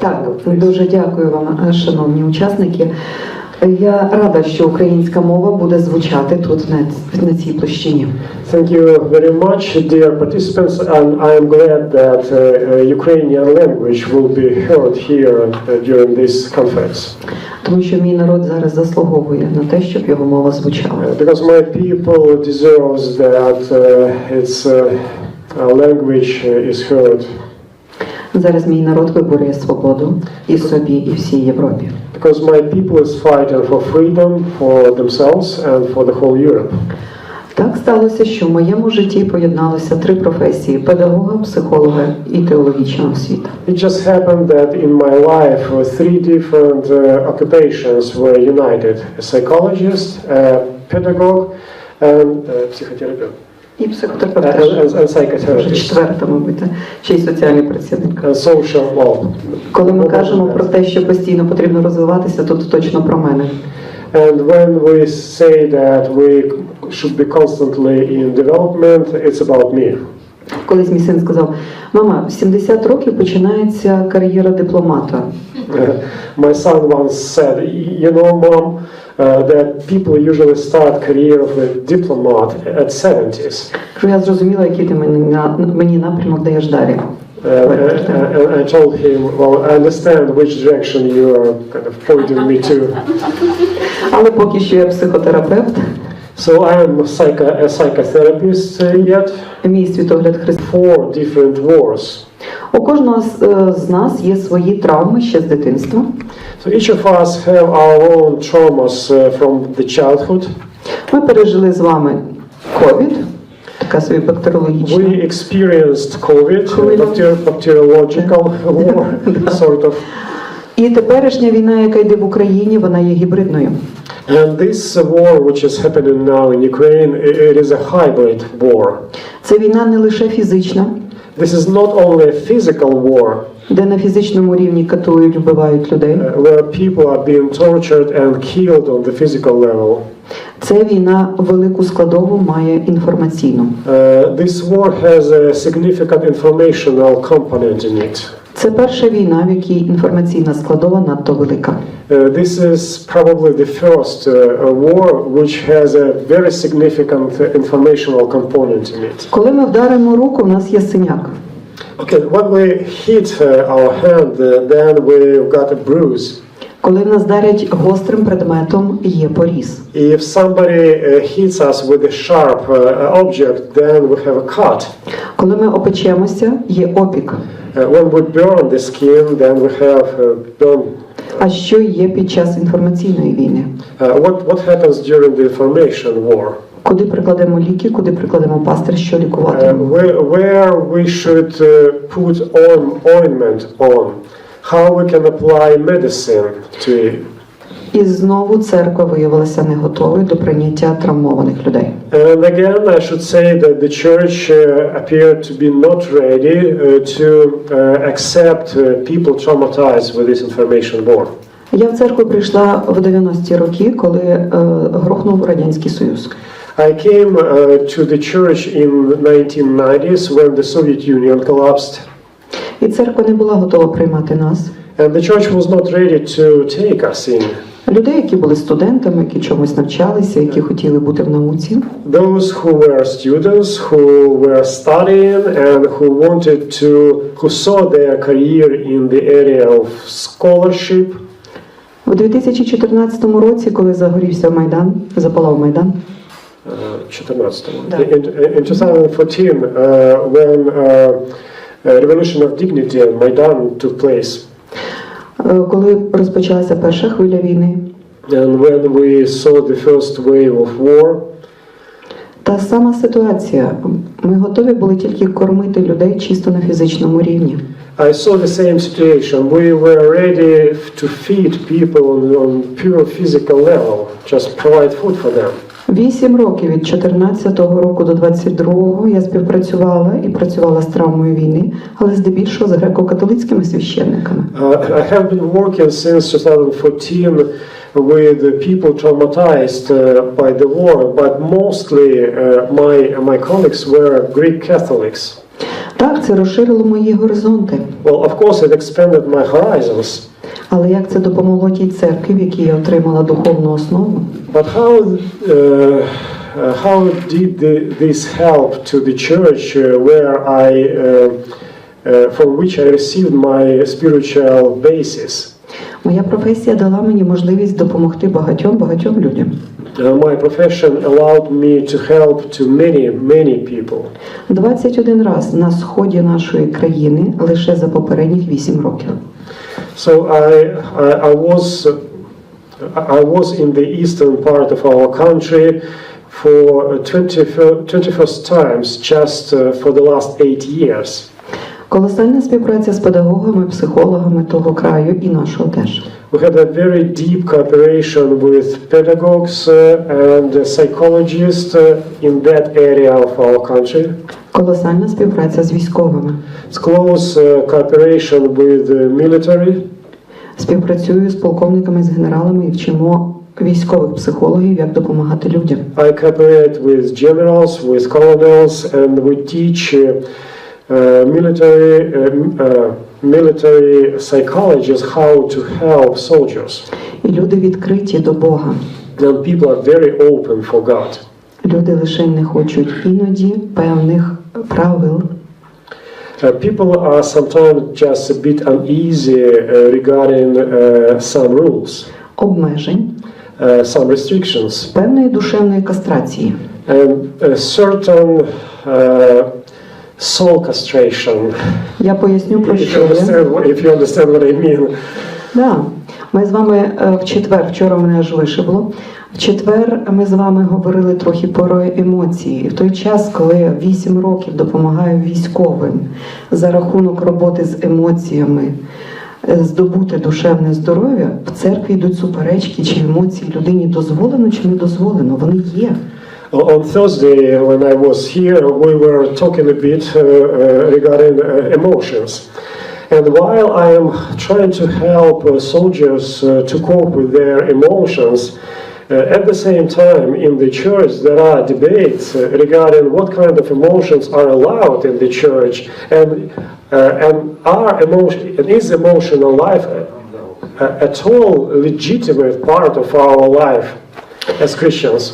Так, дуже дякую вам, шановні учасники. Я рада, що українська мова буде звучати тут на цій площині. Thank you very much, dear participants, and I am glad that Ukrainian language will be heard here during this conference. Тому що мій народ зараз заслуговує на те, щоб його мова звучала. Because my people deserves that its language is heard. Зараз мій народ виборює свободу і собі, і всій Європі. Because my people is fighting for freedom for themselves and for the whole Europe. Так сталося, що в моєму житті поєдналися три професії: педагога, психолога і теологічна освіта. It just happened that in my life three different occupations were united: a psychologist, a pedagogue, and psychotherapist. І психотерапевт. And psychotherapist. Четверта, мабуть, ще й соціальний працівник. And social law. Коли ми кажемо про те, що постійно потрібно розвиватися, то точно про мене. And when we say that we should be constantly in development, it's about me. Колись мій син сказав: "Мама, в 70 років починається кар'єра дипломата." My son once said, you know, Mom, that people usually start career of a diplomat at 70s. Я зрозуміла, який ти мені напрямок даєш далі. And I told him, well, I understand which direction you are kind of pointing me to. Але поки що я психотерапевт. So I am a psychotherapist yet. Мій світогляд християн. 4 different wars. У кожного з нас є свої травми ще з дитинства. So each of us have our own traumas from the childhood. Ми пережили з вами COVID, така собі бактеріологічна. We experienced COVID, bacteriological war, sort of. І теперішня війна, яка йде в Україні, вона є гібридною. And this war, which is happening now in Ukraine, it is a hybrid war. Це війна не лише фізична. This is not only a physical war, де на фізичному рівні катують, вбивають людей. Where people are being tortured and killed on the physical level. Ця війна велику складову має інформаційну. This war has a significant informational component in it. Це перша війна, в якій інформаційна складова надто велика. This is probably the first war which has a very significant informational component in it. Коли ми вдаримо руку, в нас є синяк. Okay, when we hit our hand, then we've got a bruise. Коли нас дарять гострим предметом, є поріз. If somebody hits us with a sharp object, then we have a cut. Коли ми опечемося, є опік. When we burn the skin, then we have burn. А що є під час інформаційної війни? What happens during the information war? Куди прикладемо ліки, куди прикладемо пастир, що лікувати? Where we should put ointment on? How we can apply medicine to it? І знову церква виявилася не готовою до прийняття травмованих людей. And again, I should say that the church appeared to be not ready to accept people traumatized with this information war. Я в церкву прийшла в 90-ті роки, коли грохнув Радянський Союз. I came to the church in 1990s when the Soviet Union collapsed. І церква не була готова приймати нас. And the church was not ready to take us in. Людей, які були студентами, які чомусь навчалися, які хотіли бути в науці. Those who were students, who were studying and who saw their career in the area of scholarship. У 2014 році, коли загорівся Майдан, запалав Майдан. In 2014, when Revolution of Dignity and Maidan took place. Коли розпочалася перша хвиля війни. And when we saw the first wave of war. Та сама ситуація. Ми готові були тільки кормити людей чисто на фізичному рівні. I saw the same situation. We were ready to feed people on pure physical level, just provide food for them. 8 років від 14-го року до 22-го я співпрацювала і працювала з травмою війни, але здебільшого з греко-католицькими священниками. I have been working since 2014 with people traumatized by the war, but mostly my colleagues were Greek Catholics. Так, це розширило мої горизонти. Well, of course, it expanded my horizons. Але як це допомогло тій церкві, в якій я отримала духовну основу? But how did this help to the church from which I received my spiritual basis? Моя професія дала мені можливість допомогти багатьом людям. My profession allowed me to help to many people. 21 раз на сході нашої країни лише за попередніх 8 років. So I was in the eastern part of our country for 21st times just for the last 8 years. Колосальна співпраця з педагогами, психологами того краю і нашого теж. We had a very deep cooperation with pedagogues and psychologists in that area of our country. Колосальна співпраця з військовими. It's close cooperation with the military. Співпрацюю з полковниками, з генералами і вчимо військових психологів, як допомагати людям. I cooperate with generals, with colonels, and we teach military psychologists how to help soldiers. І люди відкриті до Бога. And people are very open for God. Люди лише не хочуть іноді певних правил. People are sometimes just a bit uneasy regarding some rules, Обмежень, some restrictions, певної душевної кастрації. and a certain soul castration. Я поясню про If що you я. understand what I mean. Да. Ми з вами в четвер, вчора мене аж вишибло. В четвер ми з вами говорили трохи про емоції. І в той час, коли я 8 років допомагаю військовим за рахунок роботи з емоціями здобути душевне здоров'я, в церкві йдуть суперечки, чи емоції людині дозволено, чи не дозволено. Вони є. On Thursday, when I was here, we were talking a bit regarding emotions. And while I am trying to help soldiers to cope with their emotions, at the same time in the church there are debates regarding what kind of emotions are allowed in the church, and is emotional life at all legitimate part of our life as Christians.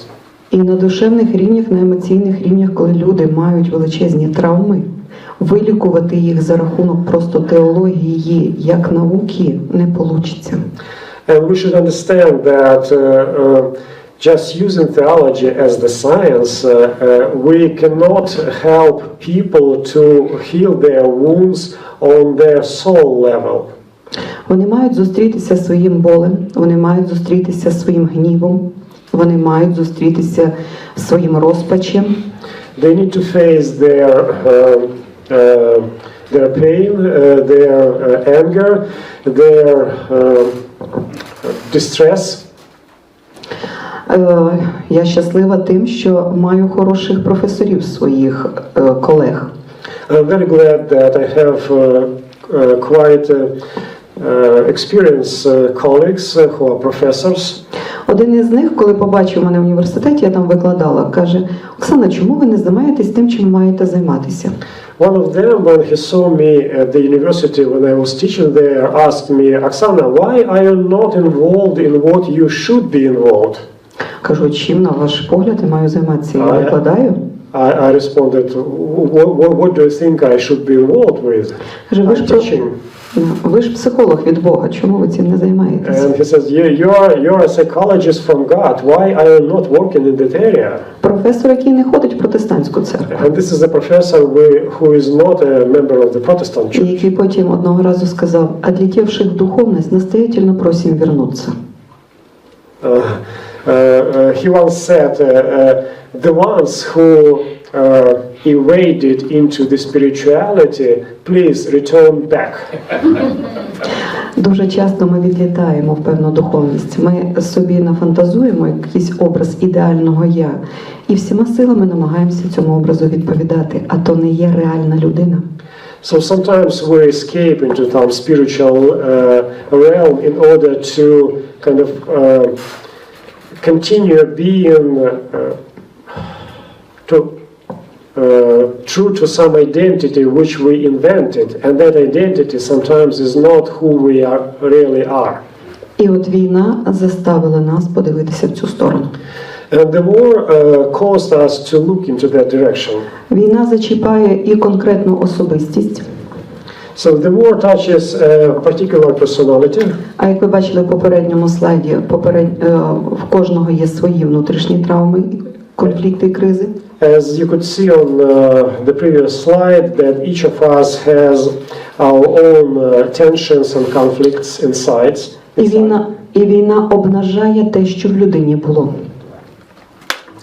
І на душевних рівнях, на емоційних рівнях, коли люди мають величезні травми, вилікувати їх за рахунок просто теології як науки не вийде. And we should understand that just using theology as the science, we cannot help people to heal their wounds on their soul level. Вони мають зустрітися зі своїм болем, вони мають зустрітися зі своїм гнівом, вони мають зустрітися зі своїм розпачем. They need to face their pain, their anger, their distress. Я щаслива тим, що маю хороших професорів своїх колег. I'm very glad that I have quite experienced colleagues who are professors. Один із них, коли побачив мене в університеті, я там викладала, каже: Оксана, чому ви не займаєтесь тим, чим маєте займатися? One of them, when he saw me at the university when I was teaching there, asked me, Oksana, why are you not involved in what you should be involved? Кажу, чим, на ваш погляд, я маю займатися? Я викладаю. I responded, what do you think I should be involved with? Каже, I'm teaching. Ви ж психолог від Бога, чому ви цим не займаєтесь? And he says, you're a psychologist from God. Why are you not working in that area? Професор, який не ходить в протестантську церкву. And this is a professor who is not a member of the Protestant І church. який потім одного разу сказав: отлетевших в духовность настоятельно просим вернуться. He once said, the ones who evaded into the spirituality, please return back. Дуже часто ми відлітаємо в певну духовність. Ми собі нафантазуємо якийсь образ ідеального я, і всіма силами намагаємося цьому образу відповідати, а то не є реальна людина. So sometimes we escape into some spiritual realm in order to kind of continue being true to some identity which we invented, and that identity sometimes is not who we really are. І от війна заставила нас подивитися в цю сторону. And the war caused us to look into that direction. Війна зачіпає і конкретну особистість. So the war touches a particular personality. А як ви бачили в попередньому слайді, в кожного є свої внутрішні травми, конфлікти і кризи. As you could see on the previous slide, that each of us has our own tensions and conflicts inside. І війна обнажає те, що в людині було.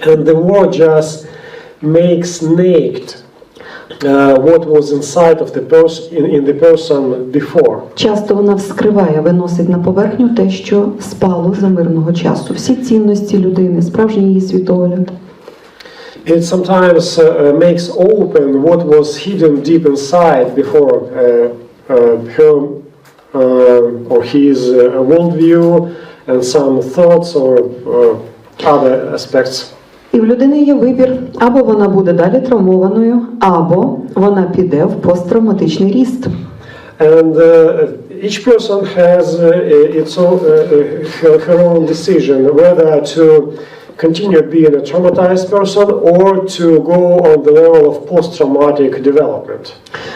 And the war just makes naked what was inside of the person in the person before. Часто вона вскриває, виносить на поверхню те, що спало за мирного часу. Всі цінності людини, справжній її світогляд. It sometimes makes open what was hidden deep inside before her or his worldview and some thoughts or other aspects. І в людини є вибір, або вона буде далі травмованою, або вона піде в посттравматичний ріст. And each person has its own, her own decision whether to continue being a traumatized person or to go on the level of post-traumatic development.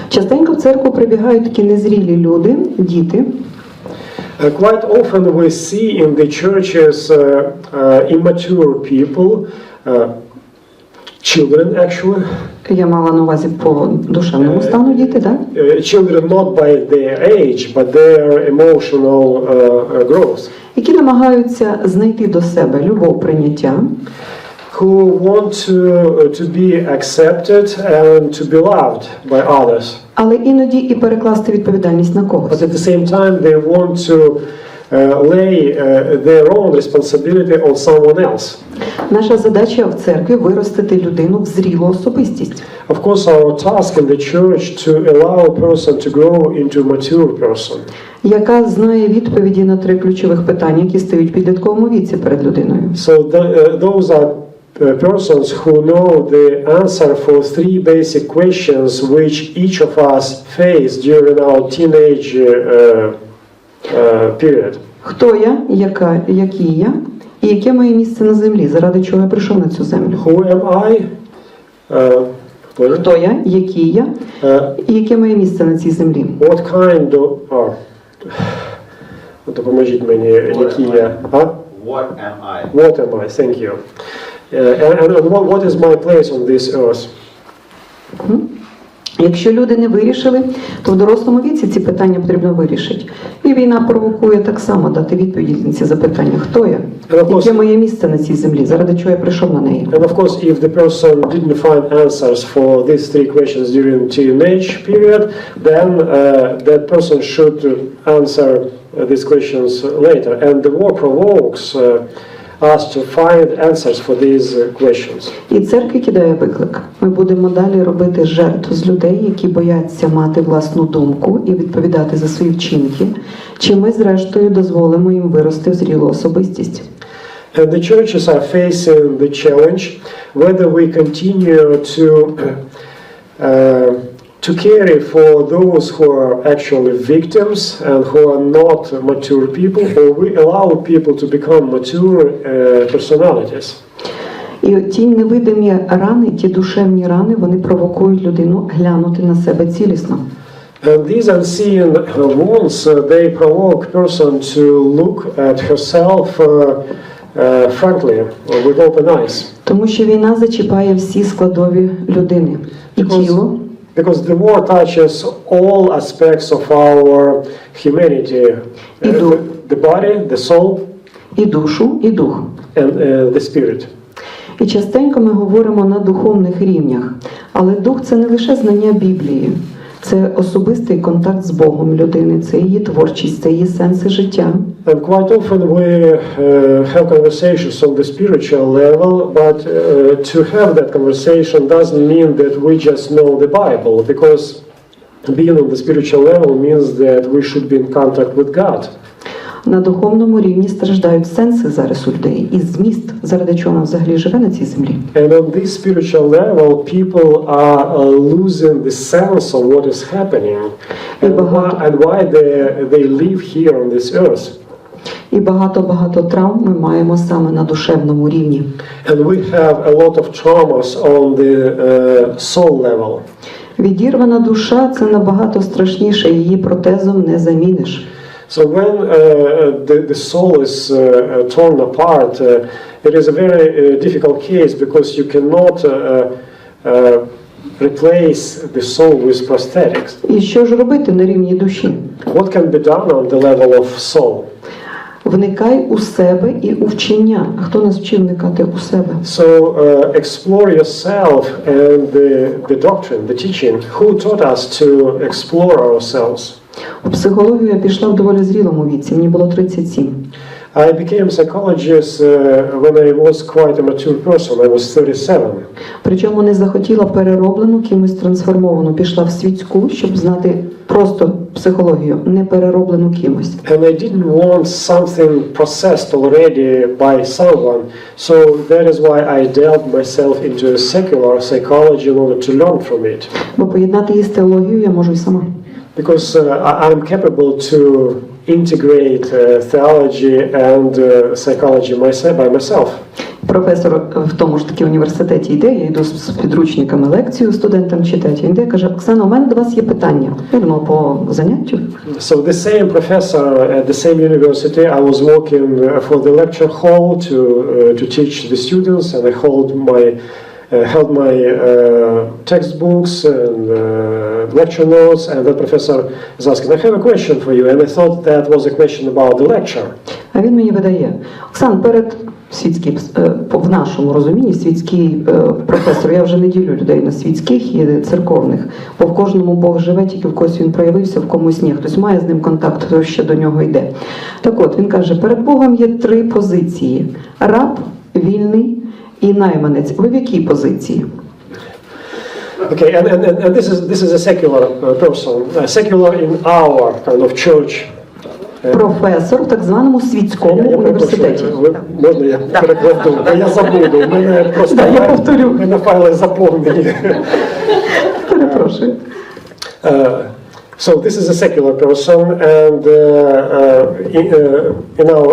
Частенько в церкву прибігають такі незрілі люди, діти. Quite often we see in the churches immature people, children actually. Я мала на увазі по душевному стану діти, так? Children not by their age, but their emotional growth. Які намагаються знайти до себе любов, прийняття. Who want to be accepted and to be loved by others. Але іноді і перекласти відповідальність на когось. But at the same time they want to lay their own responsibility on someone else. Наша задача в церкві виростити людину в зрілу особистість. Of course, our task in the church to allow a person to grow into a mature person. Яка знає відповіді на 3 ключових питання, які стають в підлітковому віці перед людиною. So those are persons who know the answer for 3 basic questions which each of us face during our teenage period. Хто я, який я, і яке моє місце на землі, заради чого я прийшов на цю землю. Who am I? Хто я, який я, і яке моє місце на цій землі. What kind of... Допоможіть мені, який я. What am I? What am I? Thank you. And what is my place on this earth? Якщо люди не вирішили, то в дорослому віці ці питання потрібно вирішити. І війна провокує так само дати відповіді на ці запитання. Хто я? Яке моє місце на цій землі? Заради чого я прийшов на неї? And of course, if the person didn't find answers for these 3 questions during teenage period, then that person should answer these questions later. And the war provokes us to find answers for these questions. І церкві кидає виклик. Ми будемо далі робити жертву з людей, які бояться мати власну думку і відповідати за свої вчинки, чи ми зрештою дозволимо їм вирости в зрілу особистість. And the churches are facing the challenge whether we continue to carry for those who are actually victims and who are not mature people, or we allow people to become mature personalities. І ті невидимі рани, ті душевні рани, вони провокують людину глянути на себе цілісно. And these unseen wounds, they provoke person to look at herself frankly, with open eyes. Тому що війна зачіпає всі складові людини. І тіло, Because the war touches all aspects of our humanity, the body, the soul, і душу, і дух. and the spirit. І частенько ми говоримо на духовних рівнях, але дух – це не лише знання Біблії, це особистий контакт з Богом людини, це її творчість, це її сенси життя. And quite often we have conversations on the spiritual level, but to have that conversation doesn't mean that we just know the Bible, because being on the spiritual level means that we should be in contact with God. На духовному рівні страждають сенси зараз у людей і зміст, заради чого вона взагалі живе на цій землі. And on this spiritual level, people are losing the sense of what is happening and why they live here on this earth. І багато травм ми маємо саме на душевному рівні. And we have a lot of traumas on the soul level. Відірвана душа – це набагато страшніше, її протезом не заміниш. So when the soul is torn apart, it is a very difficult case because you cannot replace the soul with prosthetics. І що ж робити на рівні душі? What can be done on the level of soul? Вникай у себе і у вчення. А хто нас вчив вникати у себе? So explore yourself and the doctrine, the teaching. Who taught us to explore ourselves? У психологію я пішла в доволі зрілому віці, мені було 37. I became a psychologist when I was quite a mature person. I was 37. Причому не захотіла перероблену, кимось трансформовану. Пішла в світську, щоб знати просто психологію, не перероблену кимось. And I didn't want something processed already by someone. So that is why I delved myself into a secular psychology in order to learn from it. Бо поєднати її з теологією я можу і сама. Because I'm capable to integrate theology and psychology by myself. Професор в тому ж таки університеті йде, я йду з підручниками лекцію студентам читати. Він йде, каже: Оксана, у мене до вас є питання. Я думала, по заняттю. So the same professor at the same university, I was working for the lecture hall to teach the students, and I held my textbooks and lecture notes, and that professor is asking, I have a question for you, and I thought that was a question about the lecture. А він мені видає: Оксан, перед світський, в нашому розумінні, світський професор, я вже не ділю людей на світських і церковних, бо в кожному Бог живе, тільки в когось він проявився, в комусь ні. Хтось має з ним контакт, хтось ще до нього йде. Так от, він каже, перед Богом є 3 позиції: раб, вільний і найманець. Ви в якій позиції? Okay, and this is a secular person, secular in our kind of church. Професор в так званому світському університеті. Можна я перекладу? Я забуду, в мене просто повторю. в мене файли заповнені. Перепрошую. So this is a secular person, and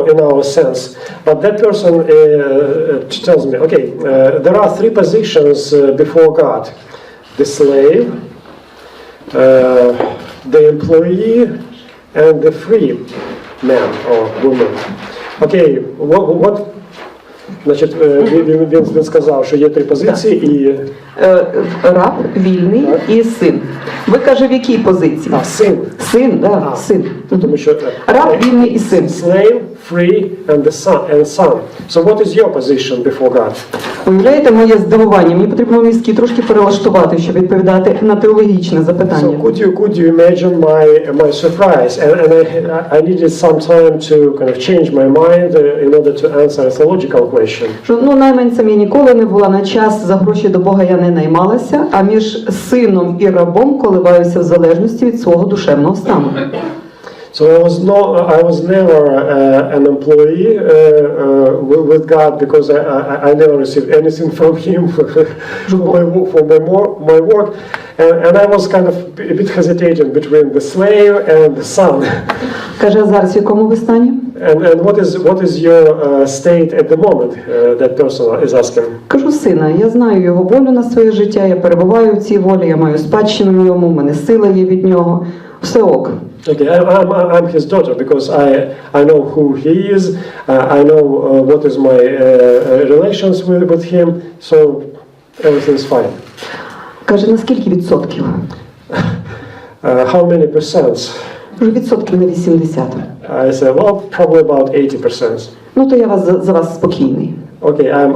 in our sense, but that person tells me, okay, there are 3 positions before God: the slave, the employee, and the free man or woman. Okay, what? Значить, він сказав, що є 3 позиції і... Раб, вільний і син. Ви, каже, в якій позиції? Син. Син, да, син. Тому що... Раб, вільний і син. Slave, free, and son. So what is your position before God? Уявляєте моє здивування? Мені потрібно мізки трошки перелаштувати, щоб відповідати на теологічне запитання. So could you imagine my surprise? And I needed some time to kind of change my mind in order to answer a theological question. Що, найманцем я ніколи не була, на час за гроші до Бога я не наймалася, а між сином і рабом коливаюся в залежності від свого душевного стану. So I was never an employee with God because I never received anything from Him for my work, and I was kind of a bit hesitating between the slave and the son. Каже, а зараз в якому ви стані? And what is your state at the moment? That person is asking. Кажу, сина, я знаю його волю на своє життя, я перебуваю в цій волі, я маю спадщину в ньому, в мене сила є від нього, все ок. Okay, I'm his daughter because I know who he is, I know what is my relations with him, so everything's fine. Каже, на скільки відсотків? How many percents? Відсотків на 80. I say, well, probably about 80%. Ну, то я за вас спокійний. Okay, I'm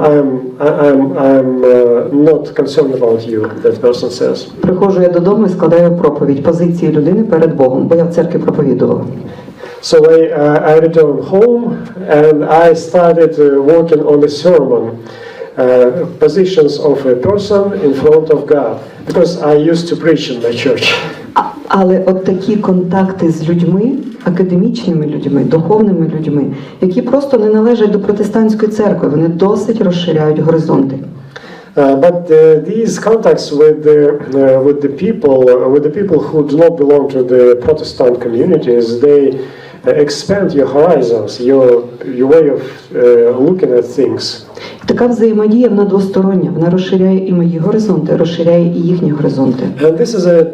not concerned about you, that person says. Приходжу я додому і складаю проповідь позиції людини перед Богом, бо я в церкві проповідувала. So I returned home and I started working on the sermon, positions of a person in front of God, because I used to preach in my church. Але от такі контакти з людьми академічними людьми, духовними людьми, які просто не належать до протестантської церкви. Вони досить розширяють горизонти. But these contacts with the people who do not belong to the Protestant communities, they expand your horizons, your way of looking at things. Така взаємодія, вона двостороння, вона розширяє і мої горизонти, розширяє і їхні горизонти. And this is a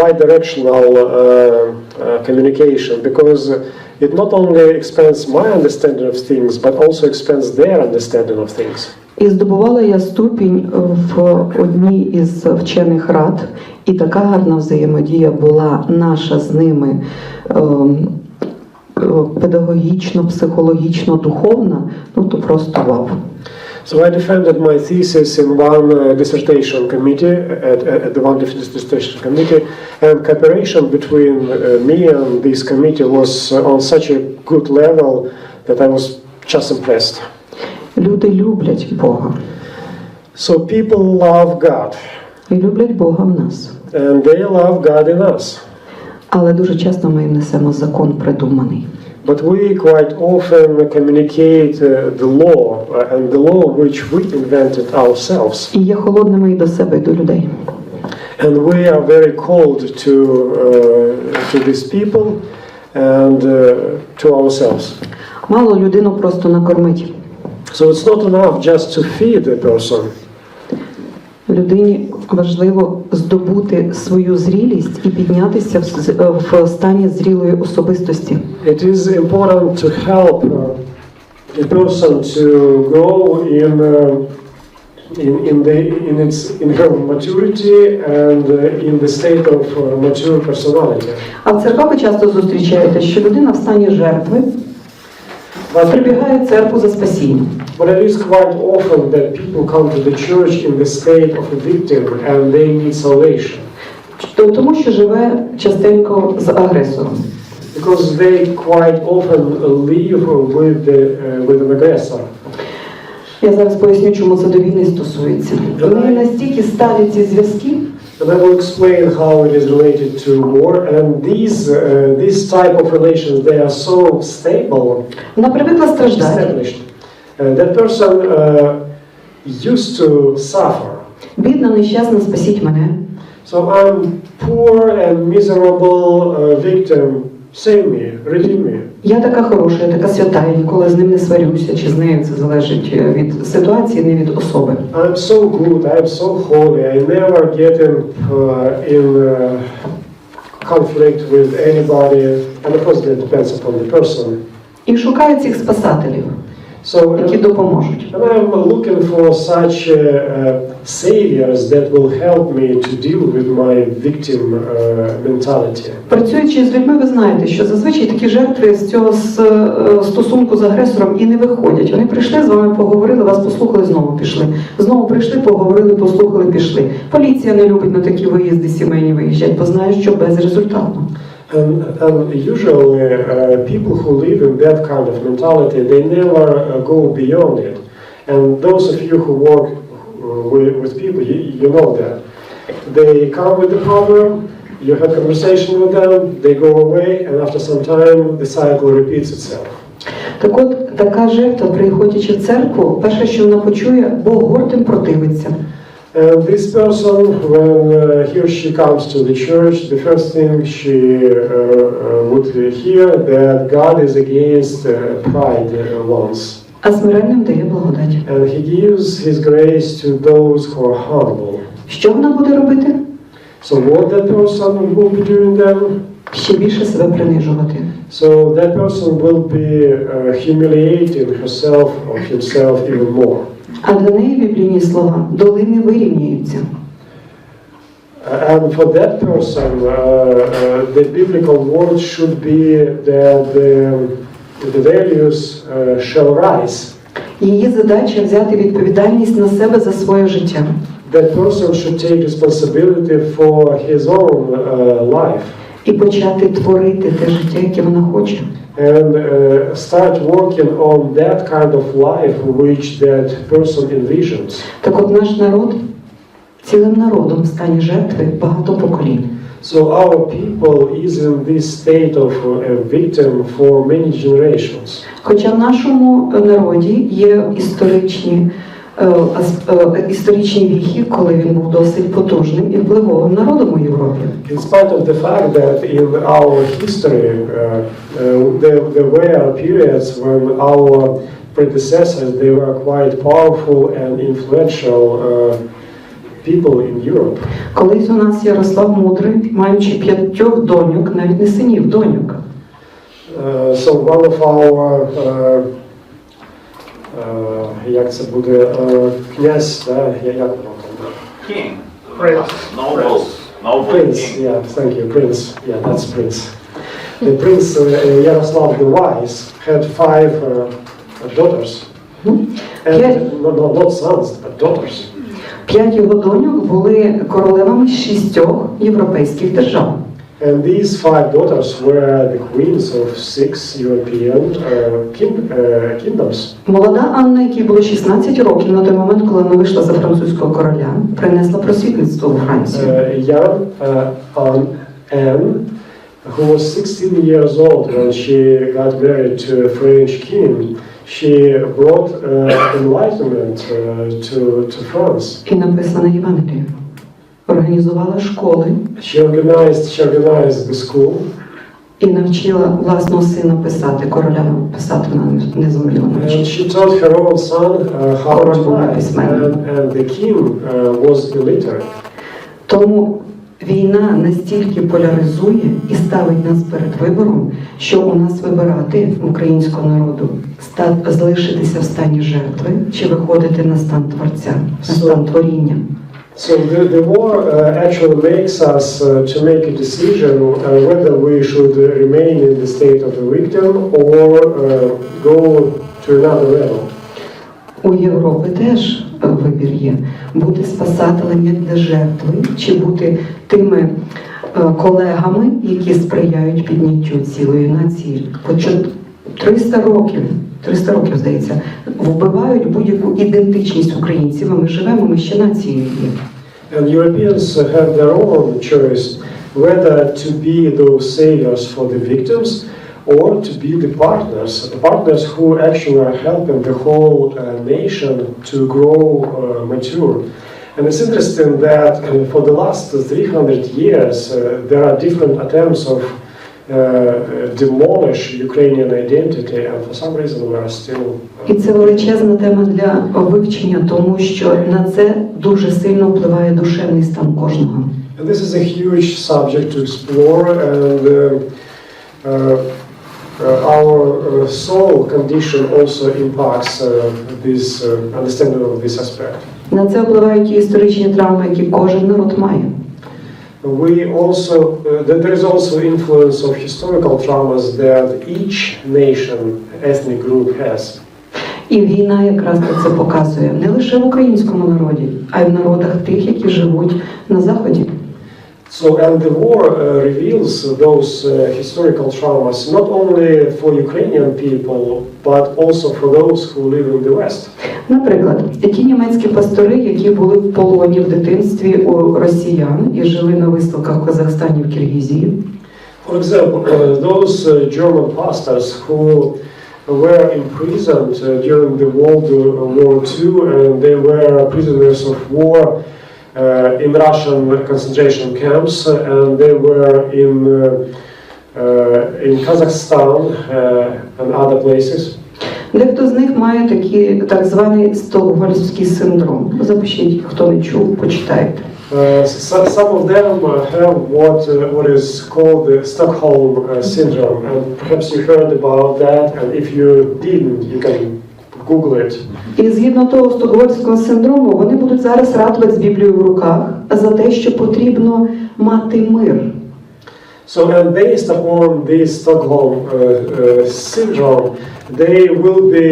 bidirectional communication, because it not only expands my understanding of things, but also expands their understanding of things. І здобувала я ступінь в одній із вчених рад, і така гарна взаємодія була наша з ними педагогічно, психологічно, духовна, ну то просто вау. So I defended my thesis in one dissertation committee, at the one dissertation committee, and cooperation between me and this committee was on such a good level that I was just impressed. Люди люблять Бога. So people love God. І люблять Бога в нас. And they love God in us. Але дуже часто ми їм несемо закон придуманий. But we quite often communicate the law, and the law which we invented ourselves. І є холодними і до себе, і до людей. And we are very cold to these people and to ourselves. Мало людину просто накормить. So it's not enough just to feed a person. Людині важливо здобути свою зрілість і піднятися в стані зрілої особистості. It is important to help a person to grow in her maturity and in the state of mature personality. А в церквах ви часто зустрічаєте, що людина в стані жертви прибігає в церкву за спасінням. But it is quite often that people come to the church in the state of a victim and they need salvation. Тому що живе частенько з агресором. Because they quite often live with an aggressor. Я зараз поясню, чому це до війни стосується. Вони настільки сталі ці зв'язки. And I will explain how it is related to war. And these type of relations, they are so stable, Вона привикла страждати. established. That person used to suffer. Бідна, нещасна, спасіть мене. So I'm poor and miserable victim. Save me, redeem me. Я така хороша, я така свята, я ніколи з ним не сварюся, чи з нею це залежить від ситуації, не від особи. I'm so good, I'm so holy, I never get in conflict with anybody, and of course that depends upon the person. І шукає цих спасателів, So, які допоможуть. and I'm looking for such saviors that will help me to deal with my victim mentality. Працюючи з людьми, ви знаєте, що зазвичай такі жертви з цього стосунку з агресором і не виходять. Вони прийшли, з вами поговорили, вас послухали, знову пішли. Знову прийшли, поговорили, послухали, пішли. Поліція не любить на такі виїзди сімейні виїжджати, бо знає, що безрезультатно. And usually people who live in that kind of mentality, they never go beyond it. And those of you who work with people, you know that. They come with the problem, you have conversation with them, they go away, and after some time the cycle repeats itself. Так от, така жертва, приходячи в церкву, перше, що вона почує, Бог гордим противиться. And this person, when he or she comes to the church, the first thing she would hear that God is against pride ones. А смиренним дає благодать. And he gives his grace to those who are humble. Що вона буде робити? So what that person will be doing then? Ще більше себе принижувати. So that person will be humiliating herself or himself even more. А для неї біблійні слова долини вирівняються. And for that person, the biblical word should be that the values shall rise. Її задача взяти відповідальність на себе за своє життя. That person should take responsibility for his own life. І почати творити те життя, яке вона хоче. And start working on that kind of life which that person envisions. Так от наш народ цілим народом в стані жертви багато поколінь. So our people is in this state of a victim for many generations. Хоча в нашому народі є історичні віхи, коли він був досить потужним і впливовим народом у Європі. In spite of the fact that in our history there were periods when our predecessors they were quite powerful and influential people in Europe. Колись у нас Ярослав Мудрий, маючи 5 доньок, навіть не синів, доньок. So one of our як це буде князь, да, як воно там? King. Prince. Noble Prince, king. yeah, thank you, Prince. Yeah, that's Prince. The Prince Yaroslav the Wise had 5 daughters. And not sons, but daughters. 5 його доньок були королевами 6 європейських держав. And these 5 daughters were the queens of 6 European kingdoms. Молода Анна, якій було 16 років на той момент, коли вона вийшла за французького короля, принесла просвітництво у Францію. Young Anne, who was 16 years old when she got married to a French king, she brought enlightenment to France. І написана Євангеліє. Організувала школи She organized the school. і навчила власного сина писати, короля писати вона не зуміла And навчити. she taught her own son how to write, and the king was illiterate. Тому війна настільки поляризує і ставить нас перед вибором, що у нас вибирати українського народу залишитися в стані жертви чи виходити на стан творця, на стан творіння. So the war actually makes us to make a decision whether we should remain in the state of a victim or go to another level. У Європи теж вибір є. Бути спасателем як для жертви, чи бути тими колегами, які сприяють підняттю цілої нації. 300 років, здається, вбивають будь-яку ідентичність українців, а ми живемо, ми ще нацією є. And Europeans have their own choice whether to be those saviors for the victims or to be the partners who actually are helping the whole nation to grow mature. And it's interesting that for the last 300 years there are different attempts of demolish Ukrainian identity, and for some reason we are still. І це величезна тема для вивчення, тому що на це дуже сильно впливає душевний стан кожного. And this is a huge subject to explore, and our soul condition also impacts this understanding of this aspect. На це впливають ті історичні травми, які кожен народ має. There is also influence of historical traumas that each nation, ethnic group has. І війна якраз це показує не лише в українському народі, а й в народах тих, які живуть на Заході. And the war reveals those historical traumas not only for Ukrainian people, but also for those who live in the West. Наприклад, ті німецькі пастори, які були в полоні в дитинстві у росіян і жили на виставках в Казахстані, в Киргизії. For example, those German pastors who were imprisoned during the World War II, and they were prisoners of war in Russian concentration camps, and they were in Kazakhstan and other places. Дехто з них має так званий стокгольмський синдром. Запишіть, хто не чув, почитайте. Some of them have what is called the Stockholm syndrome, and perhaps you heard about that, and if you didn't, you can Google it. І згідно того стокгольмського синдрому, вони будуть зараз ратувати з Біблією в руках за те, що потрібно мати мир. So, and based upon this Stockholm syndrome, they will be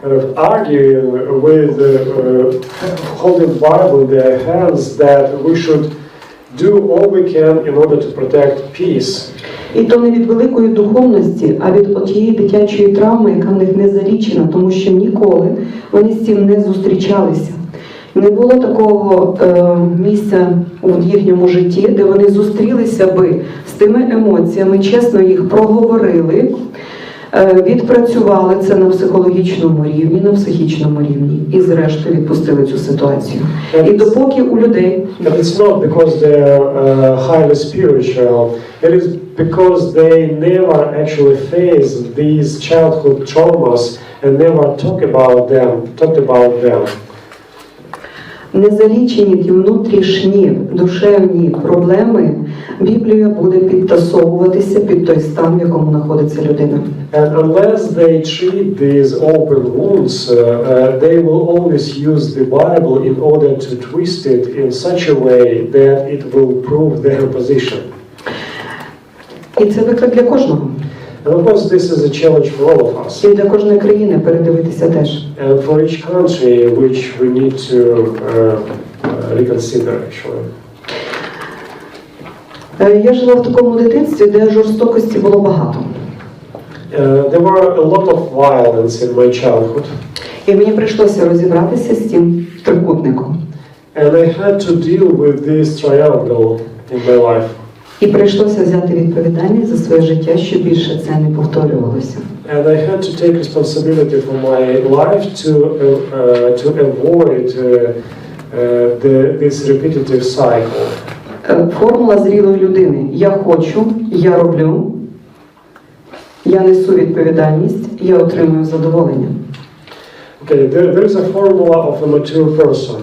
kind of arguing with holding the Bible in their hands that we should do all we can in order to protect peace. І то не від великої духовності, а від тієї дитячої травми, яка в них не залічена, тому що ніколи вони з цим не зустрічалися. Не було такого місця у їхньому житті, де вони зустрілися би з тими емоціями, чесно їх проговорили, відпрацювали це на психологічному рівні, на психічному рівні і зрештою відпустили цю ситуацію. І допоки у людей... And it's not because they're highly spiritual, it is because they never actually faced these childhood traumas and never talked about them. Незалічені ті внутрішні душевні проблеми, Біблія буде підтасовуватися під той стан, в якому знаходиться людина. And unless they treat these open wounds, they will always use the Bible in order to twist it in such a way that it will prove their position. І це виклик для кожного. And of course, this is a challenge for all of us. І для кожної країни передивитися теж. And for each country, which we need to reconsider, actually. Я жила в такому дитинстві, де жорстокості було багато. There were a lot of violence in my childhood. І мені прийшлося розібратися з тим трикутником. And I had to deal with this triangle in my life. І прийшлося взяти відповідальність за своє життя, щоб більше це не повторювалося. And I had to take responsibility for my life to avoid this repetitive cycle. Формула зрілої людини. Я хочу, я роблю, я несу відповідальність, я отримую задоволення. Okay, there is a formula of a mature person.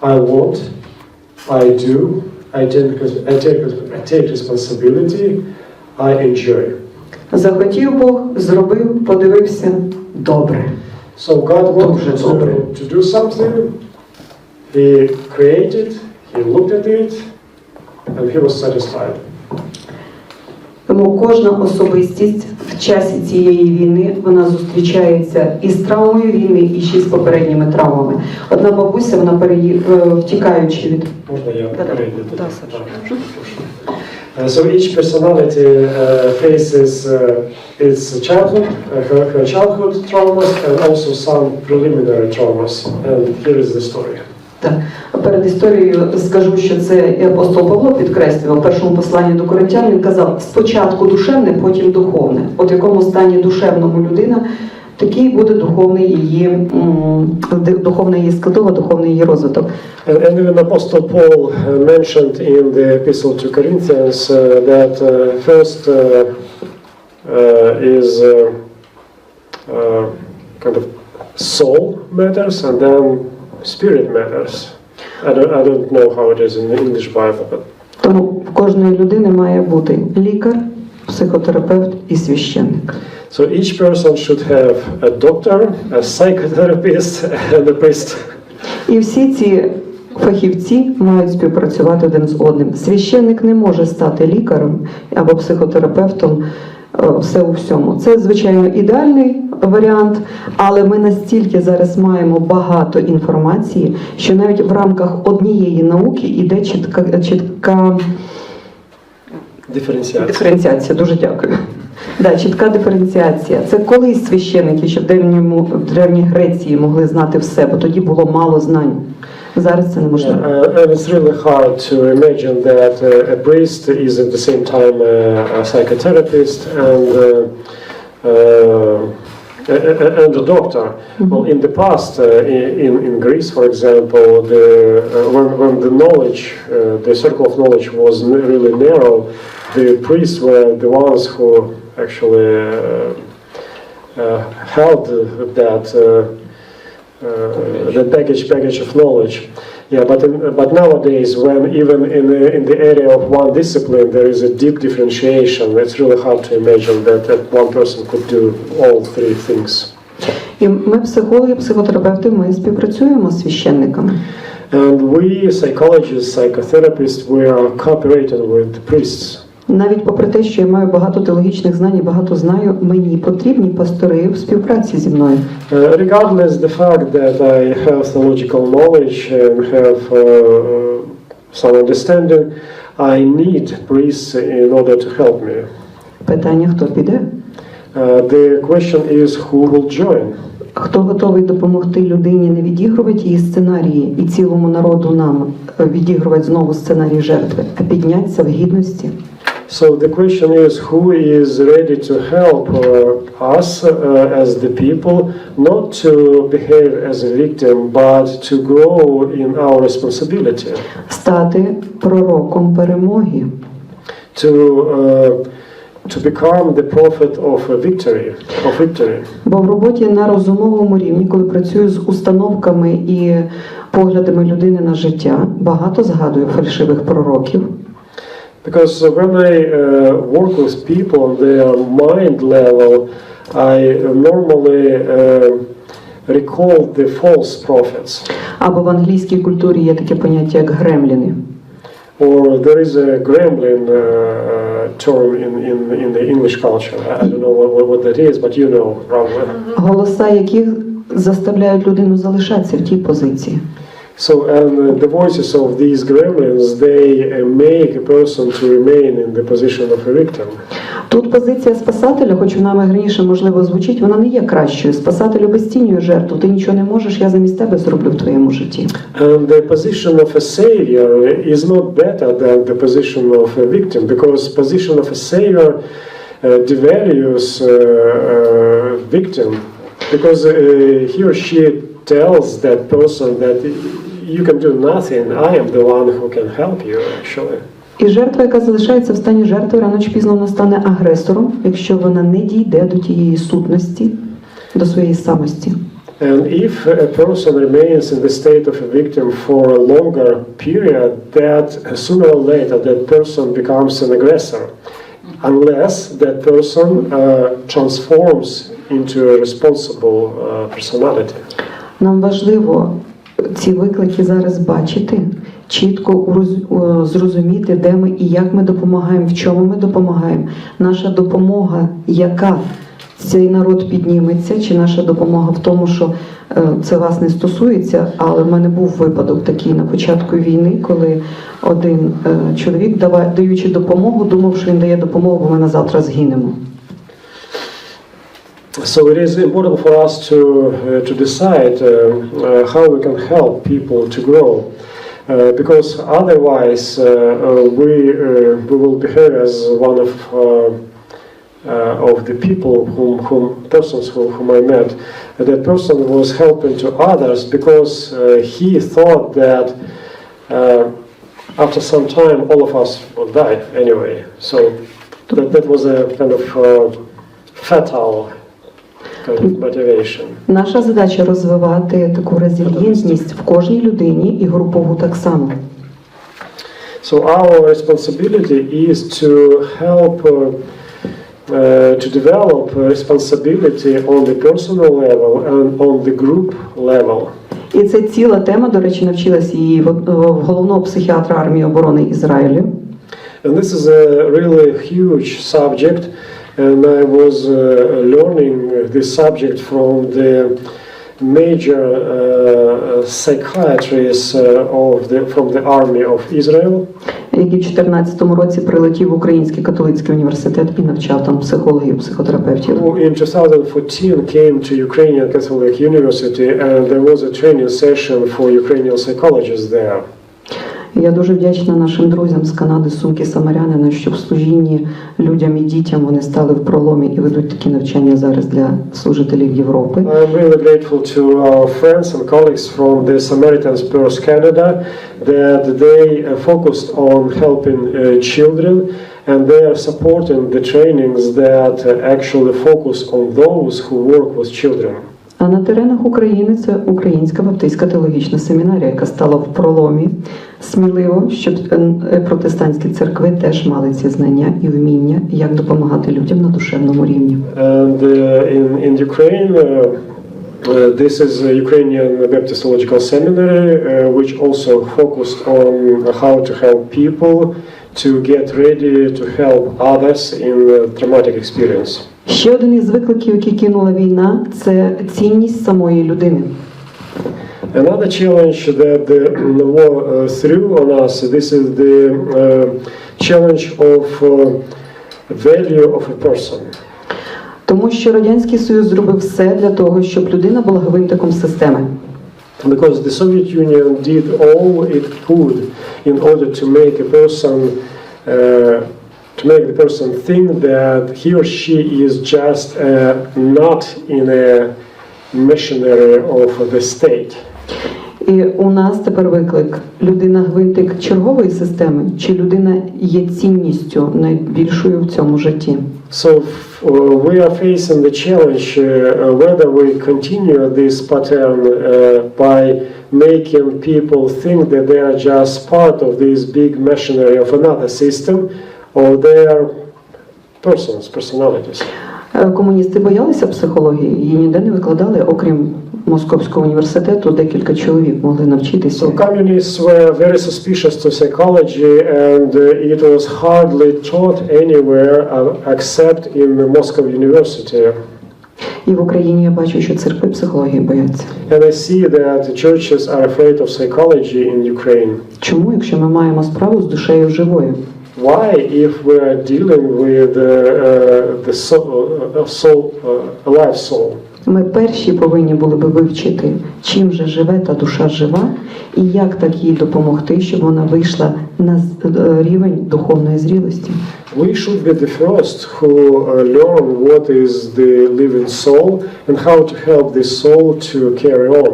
I want, I do, I take responsibility, I enjoy. Захотів Бог, зробив, подивився, добре. So God wanted Дуже добре. to do something, He created, He looked at it, and He was satisfied. Тому кожна особистість в часі цієї війни, вона зустрічається із травмою війни, і ще з попередніми травмами. Одна бабуся, вона втікаючи від... Можна я перейду? Да, Саша. So each personality faces its childhood, her childhood traumas, and also some preliminary traumas. And here is the story. Так. Перед історією скажу, що це і апостол Павло підкреслював в першому посланні до Коринтян. Він казав, спочатку душевне, потім духовне. От в якому стані душевному людина, такий буде духовна її складова, духовний її розвиток. And even Apostle Paul mentioned in the epistle to Corinthians that first is kind of soul matters and then spirit matters. I don't know how it is in the English Bible, but Тому в кожної людини має бути лікар, психотерапевт і священник. so each person should have a doctor, a psychotherapist, and a priest. І всі ці фахівці мають співпрацювати один з одним. Священник не може стати лікарем або психотерапевтом все у всьому. Це, звичайно, ідеальний варіант, але ми настільки зараз маємо багато інформації, що навіть в рамках однієї науки йде чітка диференціація. Дуже дякую. Да, чітка диференціація. Це колись священники, що в Древній Греції могли знати все, бо тоді було мало знань. Зараз це неможливо. And it's really hard to imagine that a priest is at the same time a psychotherapist and a doctor. Well, in the past, in Greece, for example, when the knowledge, the circle of knowledge was really narrow, the priests were the ones who actually held that. The package of knowledge, but nowadays, when even in the area of one discipline there is a deep differentiation, it's really hard to imagine that one person could do all three things. І ми, психологи, психотерапевти, ми співпрацюємо з священниками. And we, psychologists, psychotherapists, we are cooperating with the priests. Навіть попри те, що я маю багато теологічних знань і багато знаю, мені потрібні пастори в співпраці зі мною. Regardless the fact that I have theological knowledge and have some understanding, I need priests in order to help me. Питання, хто піде? The question is who will join. Хто готовий допомогти людині не відігрувати її сценарії і цілому народу нам відігрувати знову сценарій жертви, а піднятися в гідності? So the question is, who is ready to help us as the people, not to behave as a victim, but to grow in our responsibility? Стати пророком перемоги. To become the prophet of victory. Бо в роботі на розумовому рівні, коли працюю з установками і поглядами людини на життя, багато згадую фальшивих пророків. Because when I work with people on their mind level, I normally recall the false prophets. Або в англійській культурі є таке поняття як гремліни. Or there is a gremlin term in the English culture. I don't know what that is, but you know probably. Голоса яких заставляють людину залишатися в тій позиції. So, and the voices of these gremlins, they make a person to remain in the position of a victim. Тут позиція спасателя, хоч вона раніше, можливо, звучить, вона не є кращою. Спасатель обезцінює жертву. Ти нічого не можеш, я замість тебе зроблю в твоєму житті. And the position of a savior is not better than the position of a victim, because position of a savior devalues victim, because he or she tells that person that you can do nothing, I am the one who can help you, actually. І жертва, яка залишається в стані жертви, рано чи пізно вона стане агресором, якщо вона не дійде до тієї сутності, до своєї самості. And if a person remains in the state of a victim for a longer period, that sooner or later that person becomes an aggressor, unless that person transforms into a responsible personality. Нам важливо ці виклики зараз бачити, чітко зрозуміти, де ми і як ми допомагаємо, в чому ми допомагаємо. Наша допомога, яка цей народ підніметься, чи наша допомога в тому, що це вас не стосується, але в мене був випадок такий на початку війни, коли один чоловік, даючи допомогу, думав, що він дає допомогу, бо ми на завтра згинемо. So it is important for us to decide how we can help people to grow, because otherwise we will behave as one of the people whom I met. That person was helping to others because he thought that after some time all of us will die anyway. So that was a kind of fatal motivation. Наша задача розвивати таку резильєнтність в кожній людині і групову так само. So our responsibility is to help to develop responsibility on the personal level and on the group level. І це ціла тема, до речі, навчилась її головного психіатра армії оборони Ізраїлю. And this is a really huge subject, and I was learning this subject from the major psychiatrists from the army of Israel. Який в 2014 році прилетів в Український католицький університет і навчав там психологів, психотерапевтів. Who in 2014 came to Ukrainian Catholic University, and there was a training session for Ukrainian psychologists there. Я дуже вдячна нашим друзям з Канади, з Сумки Самарянина, що в служінні людям і дітям вони стали в проломі і ведуть такі навчання зараз для служителів Європи. I'm really grateful to our friends and colleagues from the Samaritan Spurs Canada that they focused on helping children, and they are supporting the trainings that actually focus on those who work with children. А на теренах України це Українська Баптистська теологічна семінарія, яка стала в проломі сміливо, щоб протестантські церкви теж мали ці знання і вміння, як допомагати людям на душевному рівні. And in Ukraine, this is a Ukrainian Baptist Theological Seminary, which also focused on how to help people to get ready to help others in a traumatic experience. Ще один із викликів, який кинула війна, це цінність самої людини. Another challenge that the war threw on us, this is the challenge of value of a person. Тому що Радянський Союз зробив все для того, щоб людина була гвинтиком системи. Because the Soviet Union did all it could in order to make the person think that he or she is just not in a missionary of the state. І у нас тепер виклик: людина гвинтик чергової системи, чи людина є цінністю найбільшою в цьому житті? So we are facing the challenge whether we continue this pattern by making people think that they are just part of this big machinery of another system, or they are personalities. Комуністи боялися психології, її ніде не викладали, окрім Московського університету, декілька чоловік могли навчитися. So communists were very suspicious to psychology, and it was hardly taught anywhere except in the Moscow University. І в Україні я бачу, що церкви психології бояться. And I see that the churches are afraid of psychology in Ukraine. Чому, якщо ми маємо справу з душею живою? Why, if we are dealing with a live soul? Ми перші повинні були би вивчити, чим же живе та душа жива, і як так їй допомогти, щоб вона вийшла на рівень духовної зрілості. We should be the first who learn what is the living soul and how to help this soul to carry on.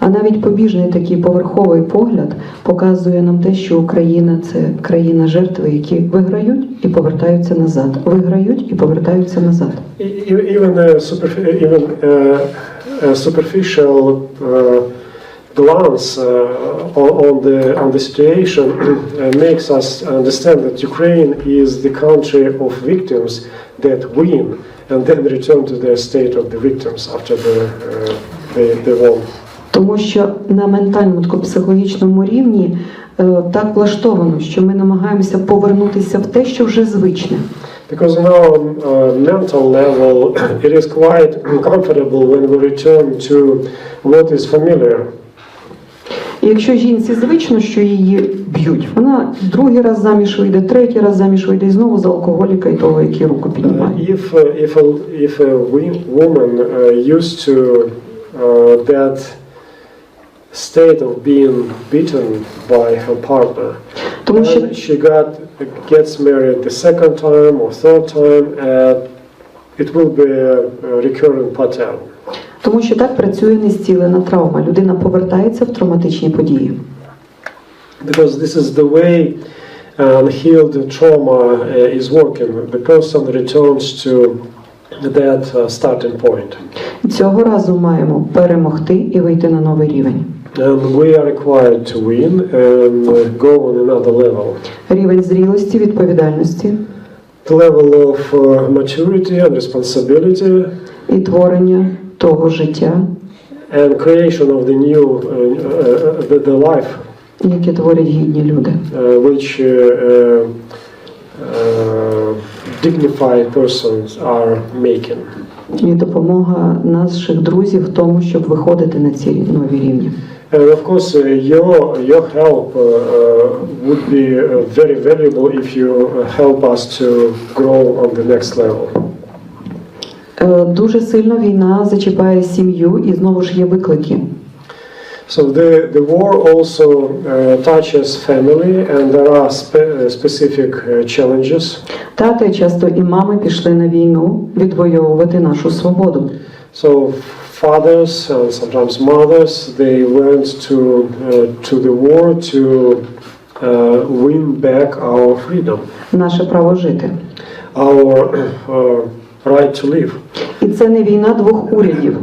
А навіть побіжний такий поверховий погляд показує нам те, що Україна – це країна жертви, які виграють і повертаються назад. Виграють і повертаються назад. Even a superficial glance on the situation makes us understand that Ukraine is the country of victims that win and then return to their state of the victims after the war. Тому що на ментальному, психологічному рівні так влаштовано, що ми намагаємося повернутися в те, що вже звичне. Because on our mental level, it is quite comfortable when we return to what is familiar. І якщо жінці звично, що її б'ють, вона другий раз заміж вийде, третій раз заміж вийде і знову за алкоголіка і того, який руку піднімає. If a woman used to that state of being beaten by her partner, Тому що and she gets married the second time or third time, it will be a recurrent pattern. Тому що так працює незцілена травма. Людина повертається в травматичні події. Because this is the way unhealed trauma is working. The person returns to that starting point. Цього разу маємо перемогти і вийти на новий рівень. And we are required to win and go on another level. Рівень зрілості, відповідальності The level of maturity and responsibility і творення того життя, and creation of the new the life яке творять гідні люди. which dignified persons are making. І допомога наших друзів в тому, щоб виходити на ці нові рівні. And of course, your help would be very valuable if you help us to grow on the next level. Дуже сильно війна зачіпає сім'ю, і знову ж є виклики. So the war also touches family, and there are specific challenges. Тати часто і мами пішли на війну відвоювати нашу свободу. So fathers and sometimes mothers, they went to the war to win back our freedom, Наше право жити. our right to live. І це не війна двох урядів.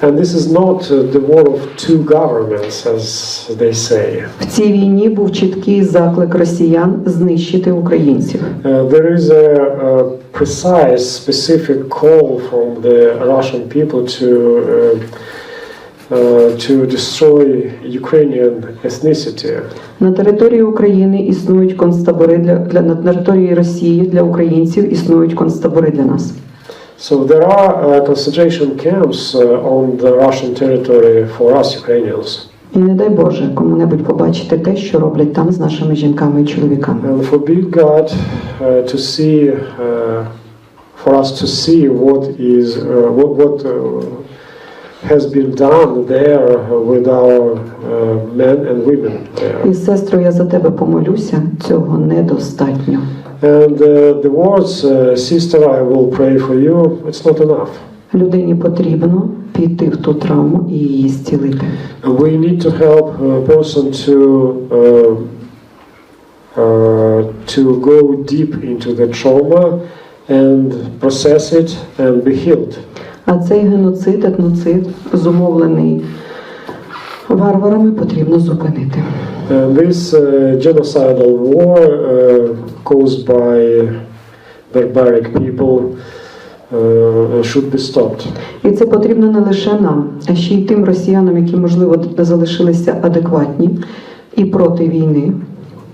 And this is not the war of two governments, as they say. В цій війні був чіткий заклик росіян знищити українців. There is a precise, specific call from the Russian people to destroy Ukrainian ethnicity. На території України існують концтабори на території Росії для українців існують концтабори для нас. So there are concentration camps on the Russian territory for us Ukrainians. І не дай Боже кому-небудь побачити те, що роблять там з нашими жінками і чоловіками. And forbid God to see for us to see what has been done there with our men and women there. І, сестро, я за тебе помолюся, цього недостатньо. And the words, sister, I will pray for you, it's not enough. Людині потрібно піти в ту травму і її зцілити. We need to help a person to go deep into the trauma and process it and be healed. А цей геноцид, етноцид, зумовлений варварами, потрібно зупинити. This genocidal war caused by barbaric people should be stopped. І це потрібно не лише нам, а ще й тим росіянам, які, можливо, залишилися адекватні і проти війни.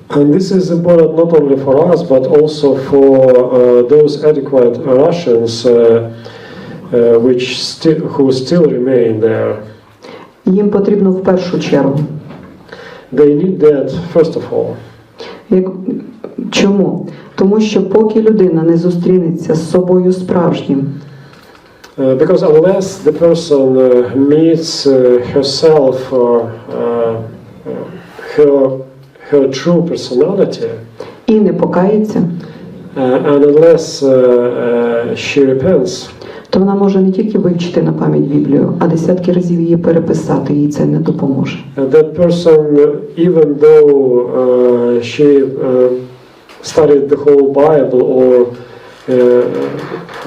And this is important not only for us, but also for those adequate Russians who still remain there. Їм потрібно в першу чергу. They need that first of all. Чому? Тому що поки людина не зустрінеться з собою справжнім, Because unless the person meets herself or her true personality, і не покається, and unless she repents, то вона може не тільки вивчити на пам'ять Біблію, а десятки разів її переписати, їй це не допоможе. that person, even though she studied the whole Bible or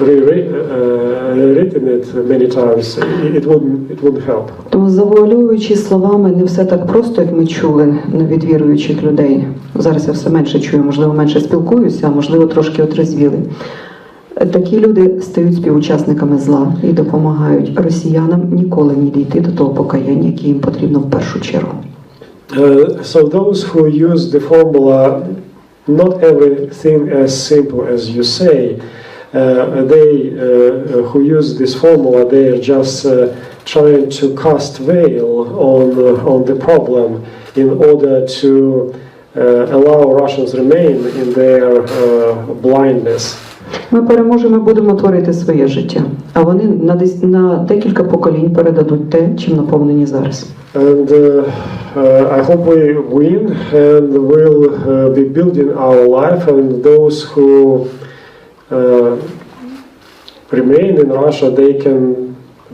rewritten it many times, it wouldn't help. Тому завуальовуючи словами не все так просто, як ми чули від віруючих людей. Зараз я все менше чую, можливо, менше спілкуюся, а можливо, трошки отрезвіли. Такі люди стають співучасниками зла і допомагають росіянам ніколи не дійти до того покаяння, яке їм потрібно в першу чергу. So those who use the formula, not everything as simple as you say, they who use this formula, they are just trying to cast veil on the problem in order to allow Russians remain in their blindness. Ми переможемо, будемо творити своє життя, а вони на декілька поколінь передадуть те, чим наповнені зараз. And I hope we win and will be building our life, and those who remain in Russia,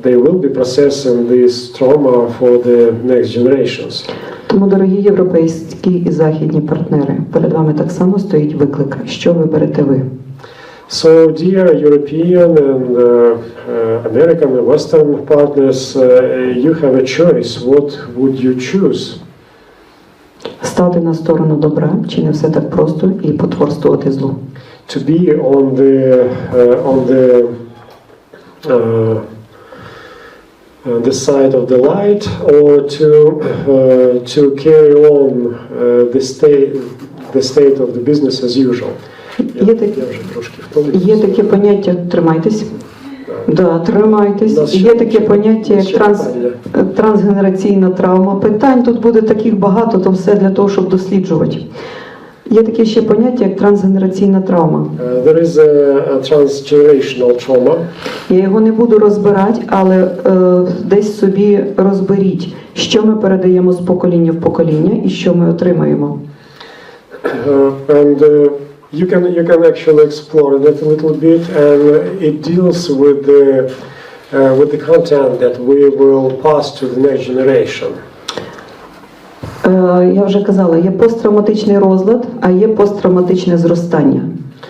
they will be processing this trauma for the next generations. Тому, дорогі європейські і західні партнери, перед вами так само стоїть виклик. Що виберете ви? So, dear European and American and Western partners, you have a choice. What would you choose? Стати на сторону добра, чи не все так просто, і потворствувати злу? To be on the side of the light, or to carry on the state of the business as usual. Є таке поняття «тримайтесь». Да, тримайтесь. Є таке поняття, як трансгенераційна травма. Питань тут буде таких багато, то все для того, щоб досліджувати. Є таке ще поняття, як трансгенераційна травма. There is a transgenerational trauma. Я його не буду розбирати, але десь собі розберіть, що ми передаємо з покоління в покоління і що ми отримаємо. You can actually explore that a little bit, and it deals with the content that we will pass to the next generation. Я вже казала, є посттравматичний розлад, а є посттравматичне зростання.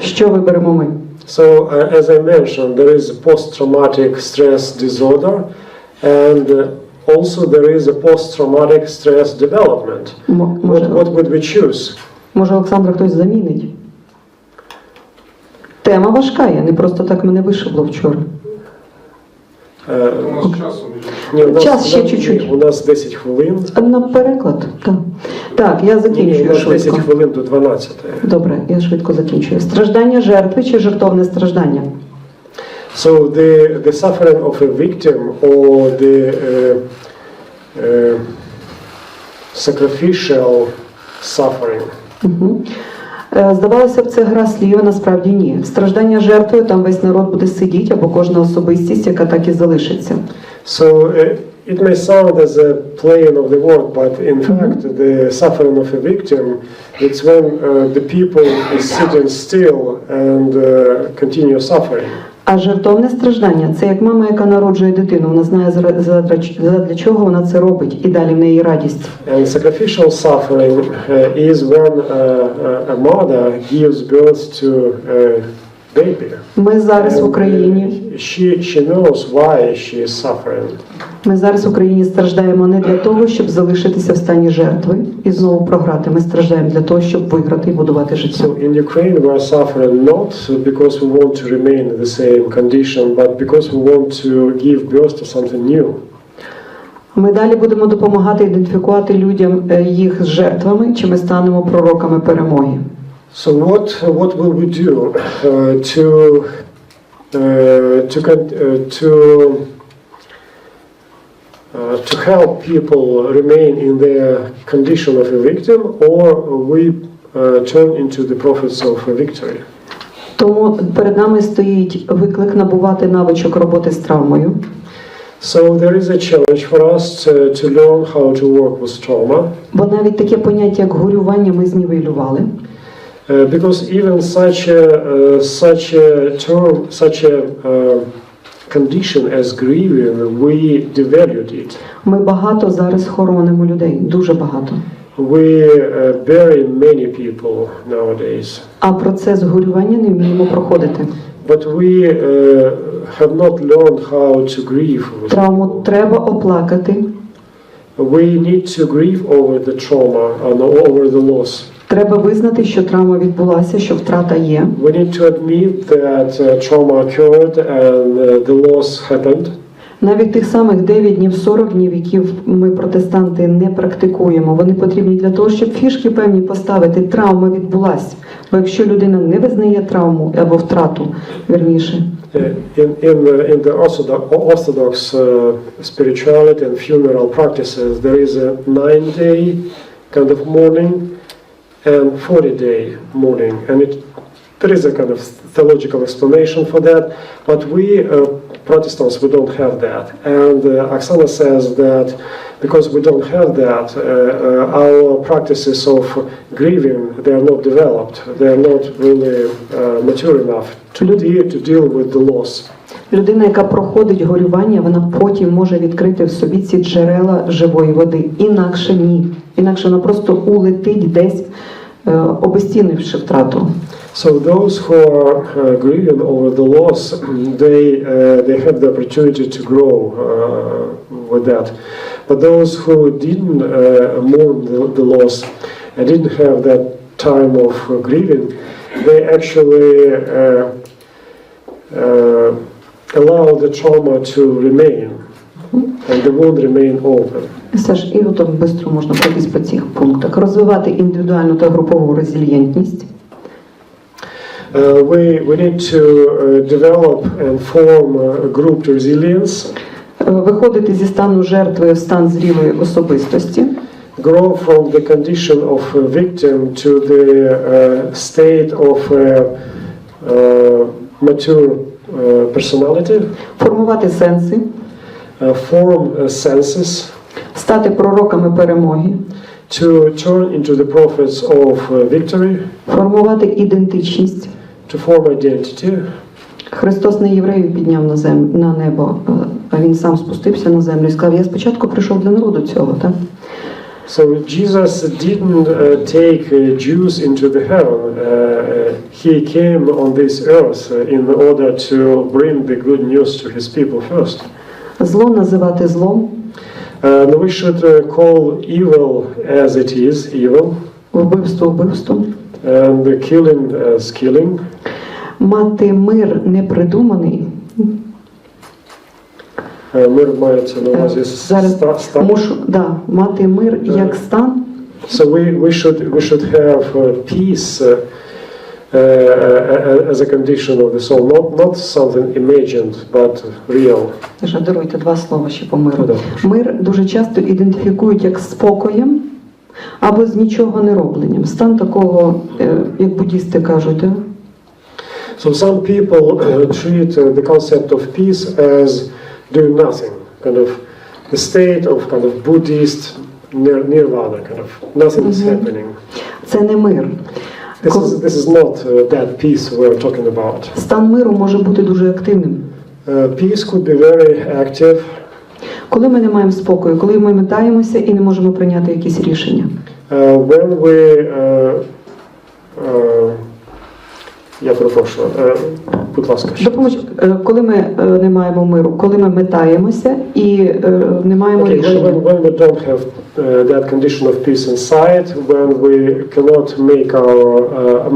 Що виберемо ми? So, as I mentioned, there is a post-traumatic stress disorder, and also there is a post-traumatic stress development. What would we choose? Може, Олександра хтось замінить? Тема важка, я не просто так мене вишибло вчора. Час ще чуть-чуть. У нас 10 хвилин. На переклад, так. Так, я закінчую у нас швидко. 10 хвилин до 12. Добре, я швидко закінчую. Страждання жертви чи жертовне страждання? So the suffering of a victim or the sacrificial suffering. Здавалося б, це гра слів, а насправді ні. Страждання жертвою, там весь народ буде сидіти, або кожна особистість, яка так і залишиться. So it may sound as a playing of the word, but in fact the suffering of a victim, it's when the people is sitting still and continue suffering. А жертовне страждання – це як мама, яка народжує дитину. Вона знає, задля чого вона це робить, і далі в неї радість. And sacrificial suffering is when a mother gives birth to a baby. Ми зараз в Україні. She knows why she is suffering. Ми зараз в Україні страждаємо не для того, щоб залишитися в стані жертви і знову програти. Ми страждаємо для того, щоб виграти і будувати життя. So in Ukraine we are suffering not because we want to remain in the same condition, but because we want to give birth to something new. Ми далі будемо допомагати ідентифікувати людям їх з жертвами, чи ми станемо пророками перемоги. So what will we do to help people remain in their condition of a victim, or we turn into the prophets of victory? Тому перед нами стоїть виклик набувати навичок роботи з травмою. So there is a challenge for us to learn how to work with trauma. Бо навіть таке поняття, як горювання, ми знівелювали. Because even such a condition as grieving, we devalued it. Ми багато зараз хоронимо людей, дуже багато. We bury many people nowadays. А процес горювання не вміємо проходити. But we have not learned how to grieve. Травму треба оплакати. We need to grieve over the trauma and over the loss. Треба визнати, що травма відбулася, що втрата є. We need to admit that trauma occurred and the loss happened. Навіть тих самих 9 днів, 40 днів, які ми, протестанти, не практикуємо, вони потрібні для того, щоб фішки певні поставити. Травма відбулася. Бо якщо людина не визнає травму або втрату, вірніше, In the Orthodox spirituality and funeral practices, there is a 9-day kind of mourning and 40-day mourning, and there is a kind of theological explanation for that. But we Protestants, we don't have that, and Oksana says that because we don't have that, our practices of grieving, they are not developed. They are not really mature enough to deal with the loss. людина, яка проходить горювання, вона потім може відкрити в собі ці джерела живої води. Інакше ні. Інакше вона просто улетить десь, обезцінивши втрату. So those who are grieving over the loss, they have the opportunity to grow with that. But those who didn't mourn the loss and didn't have that time of grieving, they actually allow the trauma to remain, and the wound remain open. Саш, і от швидко можна пройтись по цих пунктах. Розвивати індивідуальну та групову резильєнтність. We need to develop and form group resilience. Виходити зі стану жертви в стан зрілої особистості. Grow from the condition of a victim to the state of mature personality. Формувати сенси. Form senses. Стати пророками перемоги. To turn into the prophets of victory. Формувати ідентичність. To form identity. Христос не євреїв підняв на небо, а він сам спустився на землю і сказав: я спочатку прийшов для народу цього, так? So Jesus didn't take Jews into the heaven. He came on this earth in order to bring the good news to his people first. Зло називати злом. We should call evil as it is evil. Вбивство вбивством. And killing as killing. Мати мир непридуманий. Мир мається на увазі стан. Мати мир як стан. So we should have peace as a condition of the soul, not something imagined, but real. Даруйте два слова ще по миру. Мир дуже часто ідентифікують як спокоєм або з нічого не робленням. Стан такого, як буддісти кажуть, да? So some people treat the concept of peace as doing nothing, kind of the state of kind of Buddhist nirvana, kind of nothing is happening. Це не мир. This is not that peace we're talking about. Стан миру може бути дуже активним. Peace could be very active. Коли ми не маємо спокою, коли ми метаємося і не можемо прийняти якісь рішення. When we я перепрошую, будь ласка. Коли ми не маємо миру, коли ми метаємося і не маємо рішення. When we don't have that condition of peace inside, when we cannot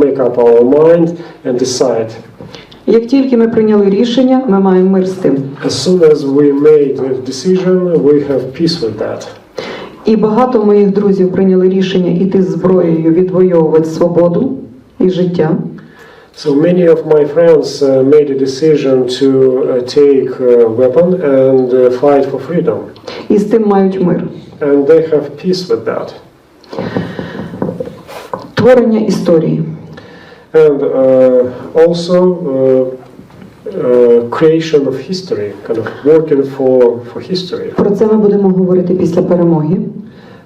make up our mind and decide. Як тільки ми прийняли рішення, ми маємо мир з тим. As soon as we made a decision, we have peace with that. І багато моїх друзів прийняли рішення іти з зброєю відвоювати свободу і життя. So many of my friends made a decision to take a weapon and fight for freedom. І з тим мають мир. And they have peace with that. Творення історії. And also creation of history, kind of working for history. Про це ми будемо говорити після перемоги.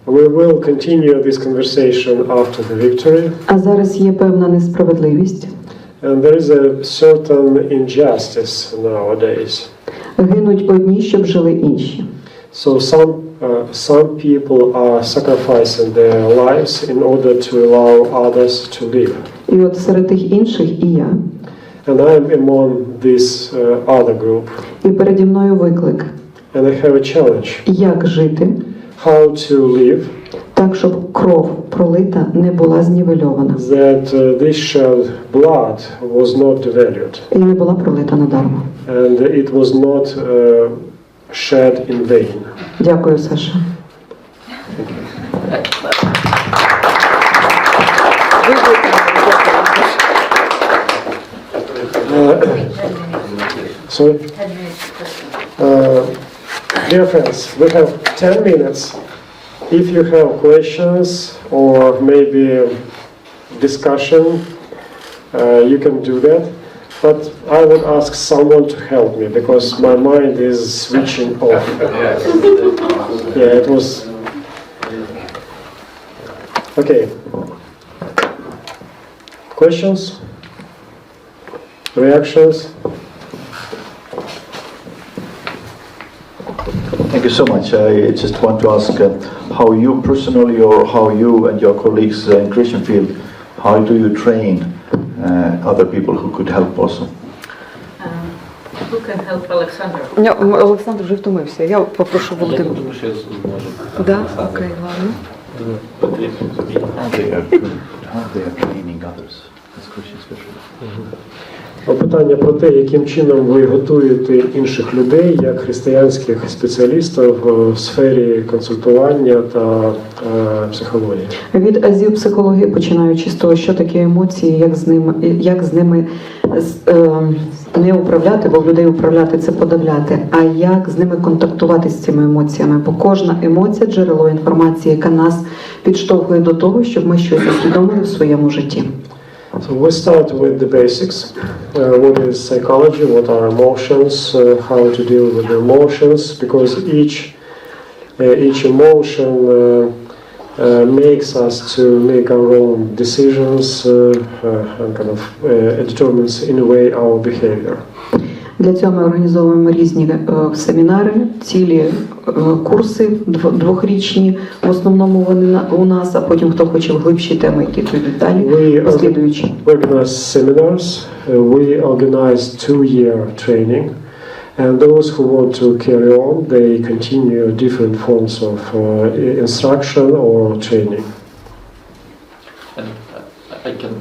We will continue this conversation after the victory. А зараз є певна несправедливість. And there is a certain injustice nowadays. Гинуть одні, щоб жили інші. So some people are sacrificing their lives in order to allow others to live. І от серед тих інших і я. And I am among this other group. І переді мною виклик. And I have a challenge. Як жити? How to live? Так, щоб кров пролита не була знівельована. That this shed blood was not devalued. І не була пролита надарма. And it was not shed in vain. Дякую, Саша. Sorry? Dear friends, we have 10 minutes. If you have questions or maybe discussion, you can do that. But I would ask someone to help me because my mind is switching off. Yeah, it was... Okay. Questions? Reactions? Thank you so much. I just want to ask how you personally or how you and your colleagues in Christian field, how do you train other people who could help also? Who can help Alexander? Олександр вже втомився. Я попрошу Я Володимира. думаю, що я зможу. Да? Окей, ладно. Потрібно. How they are training others as Christian specialists? Питання про те, яким чином ви готуєте інших людей, як християнських спеціалістів в сфері консультування та психології. Від азів психології, починаючи з того, що таке емоції, як з ними не управляти, бо в людей управляти – це подавляти, а як з ними контактувати з цими емоціями. Бо кожна емоція – джерело інформації, яка нас підштовхує до того, щоб ми щось усвідомили в своєму житті. So we start with the basics. What is psychology? What are emotions? How to deal with the emotions? Because each emotion makes us to make our own decisions and kind of determines in a way our behavior. Для цього ми організовуємо різні семінари, цілі курси двохрічні, в основному вони у нас, а потім хто хоче в глибші теми, які підуть далі, послідуючі. We organize seminars, we organize 2-year training, and those who want to carry on, they continue different forms of instruction or training. And I can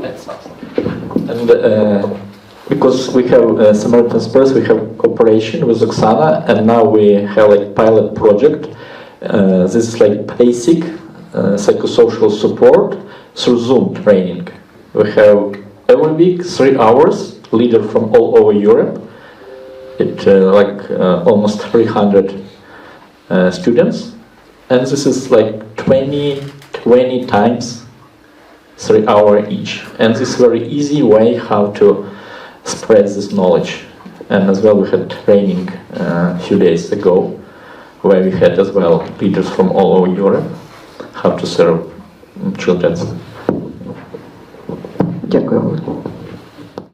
add something. And because we have Samaritan Express, we have cooperation with Oksana, and now we have like pilot project. This is like basic psychosocial support through Zoom training. We have every week 3 hours, leader from all over Europe. It almost 300 students, And this is like 20 times 3 hours each. And this is very easy way how to spread this knowledge. And as well, we had training a few days ago, where we had as well leaders from all over Europe, how to serve children. Дякую.